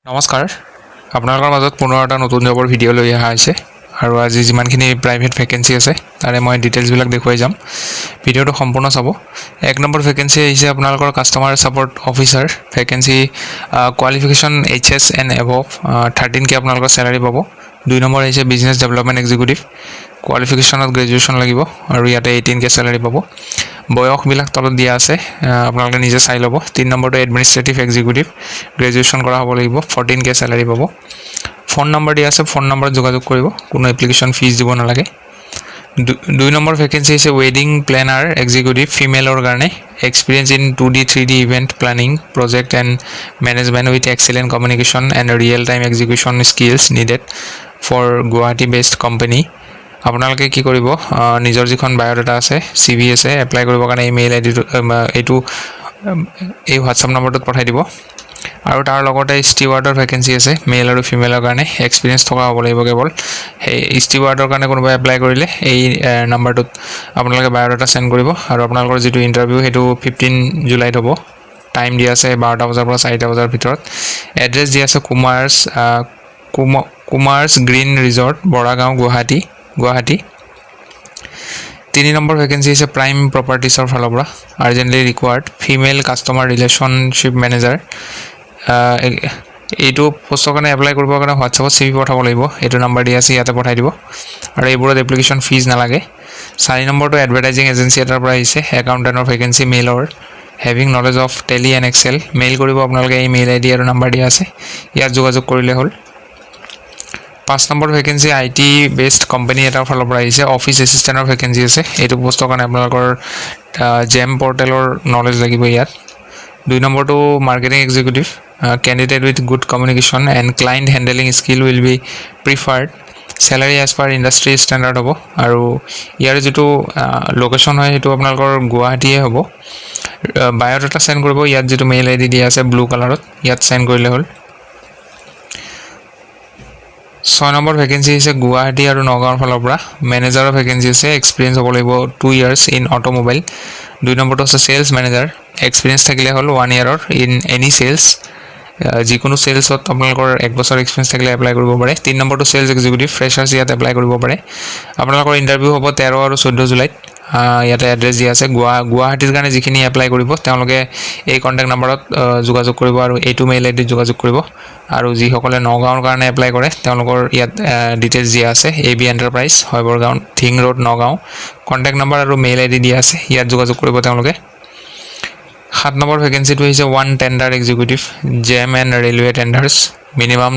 নমস্কাৰ আপোনালোকৰ মাজত পুনৰ এটা নতুন জবৰ ভিডিঅ' লৈ অহা হৈছে আৰু আজি যিমানখিনি প্ৰাইভেট ভেকেঞ্চি আছে তাৰে মই ডিটেইলছবিলাক দেখুৱাই যাম ভিডিঅ'টো সম্পূৰ্ণ চাব এক নম্বৰ ভেকেঞ্চি আহিছে আপোনালোকৰ customer support officer vacancy qualification HS and above 13K আপোনালোকৰ চেলাৰী পাব দুই নম্বৰ আহিছে বিজনেছ ডেভেলপমেণ্ট এক্সিকিউটিভ কোৱালিফিকেশ্যনত গ্ৰেজুৱেশ্যন লাগিব আৰু ইয়াতে 18K চেলাৰী পাব বয়সবিলাক তলত দিয়া আছে আপোনালোকে নিজে চাই ল'ব তিন নম্বৰটো এডমিনিষ্ট্ৰেটিভ এক্সিকিউটিভ গ্ৰেজুৱেশ্যন কৰা হ'ব লাগিব 14K চেলাৰী পাব ফোন নম্বৰ দিয়া আছে ফোন নম্বৰত যোগাযোগ কৰিব কোনো এপ্লিকেশ্যন ফিজ দিব নালাগে দুই নম্বৰ ভেকেঞ্চি হৈছে ৱেডিং প্লেনাৰ এক্সিকিউটিভ ফিমেলৰ কাৰণে experience in 2D 3D event planning project and management with excellent communication and real time execution skills needed for Guwahati based company আপোনালোকে কি কৰিব নিজৰ যিখন বায়'ডাটা আছে CV আছে এপ্লাই কৰিবৰ কাৰণে ইমেইল আইডিটো এইটো এই হোৱাটছআপ নম্বৰটোত পঠাই দিব আৰু তাৰ লগতে ষ্টিৱাৰ্ডৰ ভেকেঞ্চি আছে মেল আৰু ফিমেলৰ কাৰণে এক্সপিৰিয়েঞ্চ থকা হ'ব লাগিব কেৱল সেই ষ্টিৱাৰ্ডৰ কাৰণে কোনোবাই এপ্লাই কৰিলে এই নম্বৰটোত আপোনালোকে বায়'ডাটা চেণ্ড কৰিব আৰু আপোনালোকৰ যিটো ইণ্টাৰভিউ সেইটো 15 জুলাইত হ'ব টাইম দিয়া আছে 12টা বজাৰ পৰা 4টা বজাৰ ভিতৰত এড্ৰেছ দিয়া আছে কুমাৰ্ছ গ্ৰীণ ৰিজৰ্ট বৰাগাঁও গুৱাহাটী তিনি নম্বৰ ভেকেঞ্চি হৈছে প্ৰাইম প্ৰপাৰ্টিছৰ ফালৰ পৰা urgently required female customer relationship manager এইটো পোষ্টৰ কাৰণে এপ্লাই কৰিবৰ কাৰণে হোৱাটছআপত CV পঠাব লাগিব এইটো নম্বৰ দিয়া আছে ইয়াতে পঠাই দিব আৰু এইবোৰত এপ্লিকেশ্যন ফিজ নালাগে 4 নম্বৰটো এডভাৰটাইজিং এজেঞ্চি এটাৰ পৰা আহিছে একাউণ্টেণ্টৰ ভেকেঞ্চি মেইলৰ having knowledge of Tally and Excel mail কৰিব আপোনালোকে এই মেইল ID আৰু নম্বৰ দিয়া আছে ইয়াত যোগাযোগ কৰিলে হ'ল 5 number vacancy IT based company এটাৰ ফালৰ পৰা আহিছে অফিচ এছিষ্টেণ্টৰ ভেকেঞ্চি আছে এইটো পোষ্টৰ কাৰণে আপোনালোকৰ জেম পৰ্টেলৰ নলেজ লাগিব ইয়াত 2 নম্বৰটো marketing executive candidate with good communication and client handling skill will be preferred salary as per industry standard হ'ব আৰু ইয়াৰ যিটো লোকেশ্যন হয় সেইটো আপোনালোকৰ গুৱাহাটীয়ে হ'ব বায়'ডাটা চেণ্ড কৰিব ইয়াত যিটো মেইল ID দিয়া আছে ব্লু কালাৰত ইয়াত চেণ্ড কৰিলে হ'ল 6 নম্বৰ ভেকেঞ্চি হৈছে গুৱাহাটী আৰু নগাঁৱৰ ফালৰ পৰা মেনেজাৰৰ ভেকেঞ্চি আছে এক্সপিৰিয়েঞ্চ হ'ব লাগিব 2 years ইন অটোমোবাইল 2 নম্বৰটো আছে চেলছ মেনেজাৰ এক্সপিৰিয়েঞ্চ থাকিলে হ'ল 1 year ইন এনি চেলছ যিকোনো চেলছত আপোনালোকৰ 1 বছৰ এক্সপিৰিয়েঞ্চ থাকিলে এপ্লাই কৰিব পাৰে 3 নম্বৰটো চেলছ এক্সিকিউটিভ ফ্ৰেছাৰ্ছ ইয়াত এপ্লাই কৰিব পাৰে আপোনালোকৰ ইণ্টাৰভিউ হ'ব 13 আৰু 14 জুলাইত ইয়াতে এড্ৰেছ দিয়া আছে গুৱাহাটীৰ কাৰণে যিখিনি এপ্লাই কৰিব তেওঁলোকে এই কণ্টেক্ট নম্বৰত যোগাযোগ কৰিব আৰু এইটো মেইল ID যোগাযোগ কৰিব আৰু যিসকলে নগাঁৱৰ কাৰণে এপ্লাই কৰে তেওঁলোকৰ ইয়াত ডিটেইলছ দিয়া আছে AB এণ্টাৰপ্ৰাইজ হৈবৰগাঁও থিং ৰোড নগাঁও কণ্টেক্ট নম্বৰ আৰু মেইল ID দিয়া আছে ইয়াত যোগাযোগ কৰিব তেওঁলোকে 7 নম্বৰ ভেকেঞ্চিটো হৈছে 1 tender executive GeM and railway tenders minimum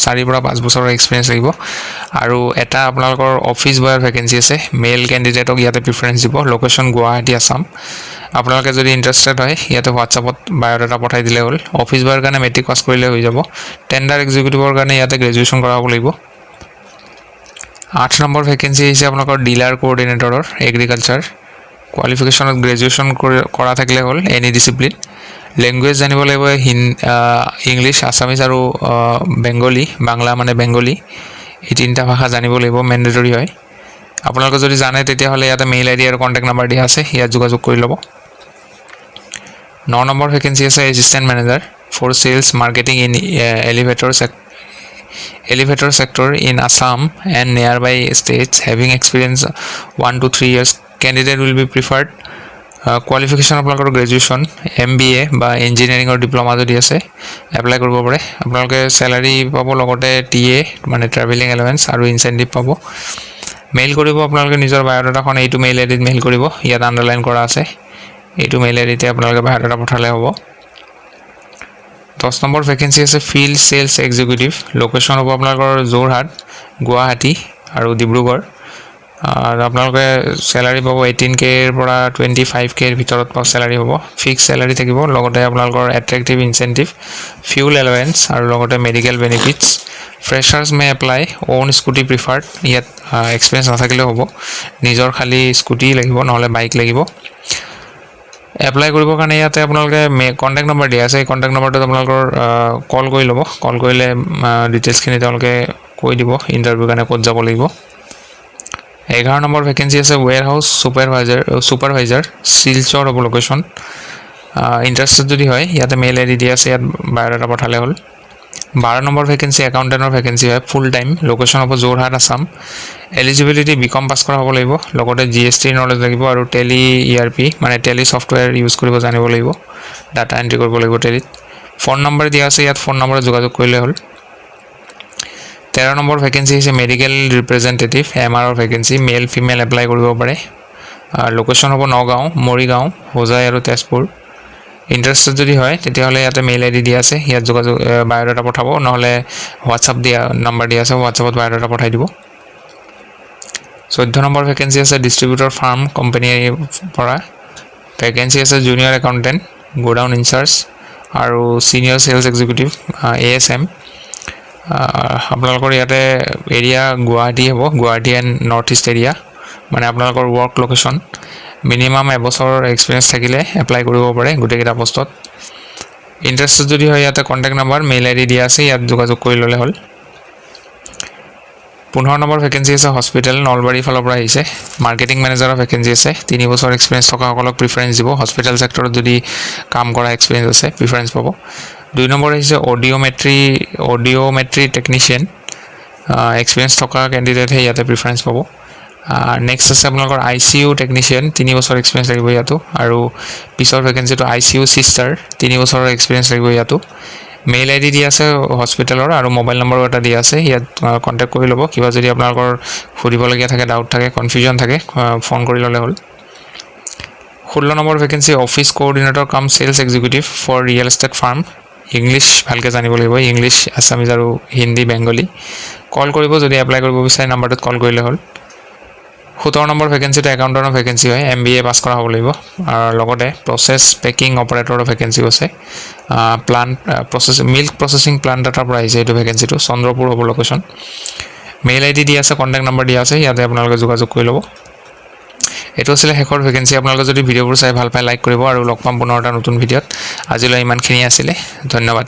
4 পৰা 5 বছৰৰ এক্সপিৰিয়েঞ্চ লাগিব আৰু এটা আপোনালোকৰ অফিচ বয়ৰ ভেকেঞ্চি আছে মেল কেণ্ডিডেটক ইয়াতে প্ৰিফাৰেঞ্চ দিব লোকেশ্যন গুৱাহাটী আছাম আপোনালোকে যদি ইণ্টাৰেষ্টেড হয় ইয়াতে হোৱাটছআপত বায়'ডাটা পঠাই দিলে হ'ল অফিচ বয়ৰ কাৰণে মেট্ৰিক পাছ কৰিলে হৈ যাব টেণ্ডাৰ এক্সিকিউটিভৰ কাৰণে ইয়াতে গ্ৰেজুৱেশ্যন কৰা হ'ব লাগিব 8 নম্বৰ ভেকেঞ্চি হৈছে আপোনালোকৰ ডিলাৰ কোঅৰ্ডিনেটৰৰ এগ্ৰিকালচাৰ কোৱালিফিকেশ্যনত গ্ৰেজুৱেশ্যন কৰা থাকিলে হ'ল এনি ডিচিপ্লিন লেংগুৱেজ জানিব লাগিব ইংলিছ আছামিজ আৰু বেংগলী বাংলা মানে বেংগলী এই তিনিটা ভাষা জানিব লাগিব মেণ্ডেটৰী হয় আপোনালোকে যদি জানে তেতিয়াহ'লে ইয়াতে মেইল ID আৰু কণ্টেক্ট নম্বৰ দিয়া আছে ইয়াত যোগাযোগ কৰি ল'ব 9 নম্বৰ ভেকেঞ্চি আছে assistant manager for sales marketing in elevator sector in Assam and nearby states having experience 1 to 3 years candidate will be preferred qualification আপোনালোকৰ গ্ৰেজুৱেশ্যন MBA বা ইঞ্জিনিয়াৰিঙৰ ডিপ্ল'মা যদি আছে এপ্লাই কৰিব পাৰে আপোনালোকে চেলাৰী পাব লগতে TA মানে ট্ৰেভেলিং এলাৱেঞ্চ আৰু ইনচেণ্টিভ পাব মেইল কৰিব আপোনালোকে নিজৰ বায়'ডাটাখন এইটো মেইল IDত মেইল কৰিব ইয়াত আণ্ডাৰলাইন কৰা আছে এইটো মেইল IDতে আপোনালোকে বায়'ডাটা পঠালে হ'ব 10 নম্বৰ ভেকেঞ্চি আছে ফিল্ড চেলছ এক্সিকিউটিভ লোকেশ্যন হ'ব আপোনালোকৰ যোৰহাট গুৱাহাটী আৰু ডিব্ৰুগড় আৰু আপোনালোকে চেলাৰী পাব 18K পৰা 25K ভিতৰত চেলাৰী হ'ব ফিক্স চেলাৰী থাকিব লগতে আপোনালোকৰ এট্ৰেক্টিভ ইনচেণ্টিভ ফিউল এলাৱেঞ্চ আৰু লগতে medical benefits freshers May apply on scooty preferred ইয়াত এক্সপিৰিয়েঞ্চ নাথাকিলেও হ'ব নিজৰ খালী স্কুটি লাগিব নহ'লে বাইক লাগিব এপ্লাই কৰিবৰ কাৰণে ইয়াতে আপোনালোকে কণ্টেক্ট নম্বৰ দিয়া আছে এই কণ্টেক্ট নম্বৰটোত আপোনালোকৰ কল কৰি ল'ব কল কৰিলে ডিটেইলছখিনি তেওঁলোকে কৈ দিব ইণ্টাৰভিউৰ কাৰণে ক'ত যাব লাগিব 11 নম্বৰ ভেকেঞ্চি আছে ওৱেৰহাউছ ছুপাৰভাইজাৰ শিলচৰ হ'ব লোকেশ্যন ইণ্টাৰেষ্টেড যদি হয় ইয়াতে মেইল ID দিয়া আছে ইয়াত বায়'ডাটা পঠালে হ'ল 12 নম্বৰ ভেকেঞ্চি একাউণ্টেণ্টৰ ভেকেঞ্চি হয়, ফুল টাইম, লোকেশ্যন হ'ব Jorhat Assam. Eligibility BCom pass কৰা হ'ব লাগিব, লগতে GST নলেজ লাগিব আৰু টেলি ERP মানে টেলি ছফ্টৱেৰ ইউজ কৰিব জানিব লাগিব, ডাটা এণ্ট্ৰি কৰিব লাগিব টেলিত। ফোন নম্বৰ দিয়া আছে, ইয়াত ফোন নম্বৰত যোগাযোগ কৰিলে হ'ল। 13 নম্বৰ ভেকেঞ্চি হৈছে মেডিকেল ৰিপ্ৰেজেণ্টেটিভ MRৰ ভেকেঞ্চি, মেল ফিমেল এপ্লাই কৰিব পাৰে। লোকেশ্যন হ'ব নগাঁও, মৰিগাঁও, হোজাই আৰু তেজপুৰ। ইণ্টাৰেষ্টেড যদি হয় তেতিয়াহ'লে ইয়াতে মেইল ID দিয়া আছে, ইয়াত যোগাযোগ বায়'ডাটা পঠাব, নহ'লে হোৱাটছআপ দিয়া নাম্বাৰ দিয়া আছে, হোৱাটছআপত বায়'ডাটা পঠাই দিব। 14 নম্বৰ ভেকেঞ্চি আছে ডিষ্ট্ৰিবিউটৰ ফাৰ্ম কোম্পানীৰ পৰা। ভেকেঞ্চি আছে জুনিয়ৰ একাউণ্টেণ্ট, গোডাউন ইনচাৰ্জ আৰু ছিনিয়ৰ চেলছ এক্সিকিউটিভ ASM। আপোনালোকৰ ইয়াতে এৰিয়া গুৱাহাটী হ'ব, Guwahati and north east area, মানে আপোনালোকৰ ৱৰ্ক লোকেশ্যন। মিনিমাম এবছৰ এক্সপিৰিয়েঞ্চ থাকিলে এপ্লাই কৰিব পাৰে গোটেইকেইটা পষ্টত। ইণ্টাৰেষ্টেড যদি হয় ইয়াতে কণ্টেক্ট নাম্বাৰ মেইল ID দিয়া আছে, ইয়াত যোগাযোগ কৰি ল'লে হ'ল। 15 নম্বৰ ভেকেঞ্চি আছে হস্পিটেল, নলবাৰীৰ ফালৰ পৰা আহিছে। মাৰ্কেটিং মেনেজাৰৰ ভেকেঞ্চি আছে, 3 বছৰ এক্সপিৰিয়েঞ্চ থকাসকলক প্ৰিফাৰেঞ্চ দিব, হস্পিটেল ছেক্টৰত যদি কাম কৰা এক্সপিৰিয়েঞ্চ আছে প্ৰিফাৰেঞ্চ পাব। 2 নম্বৰ আহিছে অডিঅ'মেট্ৰি টেকনিচিয়ান, এক্সপিৰিয়েঞ্চ থকা কেণ্ডিডেটহে ইয়াতে প্ৰিফাৰেঞ্চ পাব। নেক্সট আছে আপোনালোকৰ ICU টেকনিচিয়ান, 3 বছৰ এক্সপিৰিয়েঞ্চ লাগিব ইয়াতো, আৰু পিছৰ ভেকেঞ্চিটো ICU চিষ্টাৰ, 3 বছৰৰ এক্সপিৰিয়েঞ্চ লাগিব ইয়াতো। মেইল ID দিয়া আছে হস্পিটেলৰ আৰু মোবাইল নম্বৰো এটা দিয়া আছে, ইয়াত কণ্টেক্ট কৰি ল'ব। কিবা যদি আপোনালোকৰ সুধিবলগীয়া থাকে, ডাউট থাকে, কনফিউজন থাকে, ফোন কৰি ল'লে হ'ল। 16 নম্বৰ ভেকেঞ্চি অফিচ কোঅৰ্ডিনেটৰ কাম sales executive for real estate firm. English ভালকৈ জানিব লাগিব, ইংলিছ, আছামিজ আৰু হিন্দী বেংগলী। কল কৰিব যদি এপ্লাই কৰিব বিচাৰে, নাম্বাৰটোত কল কৰিলে হ'ল। 17 নম্বৰ ভেকেঞ্চিটো একাউণ্টেণ্টৰ ভেকেঞ্চি হয়, MBA পাছ কৰা হ'ব লাগিব। আৰু লগতে প্ৰচেছ পেকিং অপাৰেটৰৰ ভেকেঞ্চিও আছে। মিল্ক প্ৰচেছিং প্লাণ্ট এটাৰ পৰা আহিছে এইটো ভেকেঞ্চিটো, চন্দ্ৰপুৰ হ'ব লোকেশ্যন। মেইল ID দিয়া আছে, কণ্টেক্ট নম্বৰ দিয়া আছে, ইয়াতে আপোনালোকে যোগাযোগ কৰি ল'ব। এইটো আছিলে শেষৰ ভেকেঞ্চি। আপোনালোকে যদি ভিডিঅ'বোৰ চাই ভাল পায় লাইক কৰিব, আৰু লগ পাম পুনৰ এটা নতুন ভিডিঅ'ত। আজিলৈ ইমানখিনি আছিলে, ধন্যবাদ।